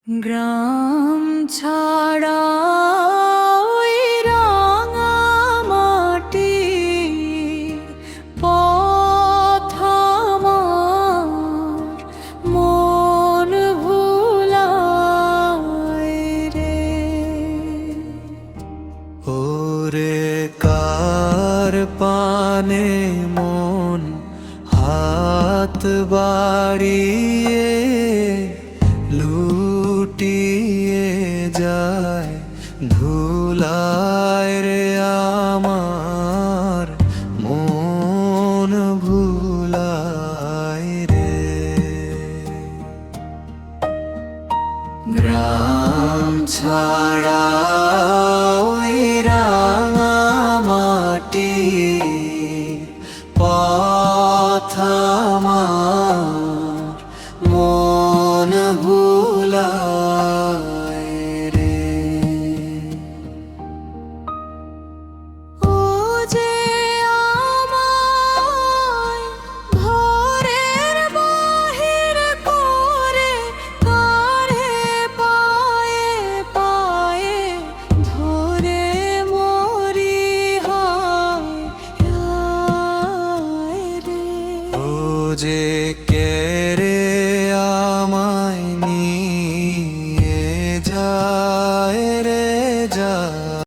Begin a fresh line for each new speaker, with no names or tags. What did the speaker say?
গ্রাম ছাড়া ওই রাঙা মাটির পথ আমার মন ভুলায় রে।
ওরে কার পানে মন হাত বাড়িয়ে লুটিয়ে যায় ধুলায় রে আমার মন ভুলায় রে। গ্রাম ছাড়া ওই রাঙা মাটি পথ আমার মন ভুলায় রে।
ও যে আমায় ঘরের বাহির করে কারে পায়ে পায়ে ধরে মরি হায় রে।
ও যে কে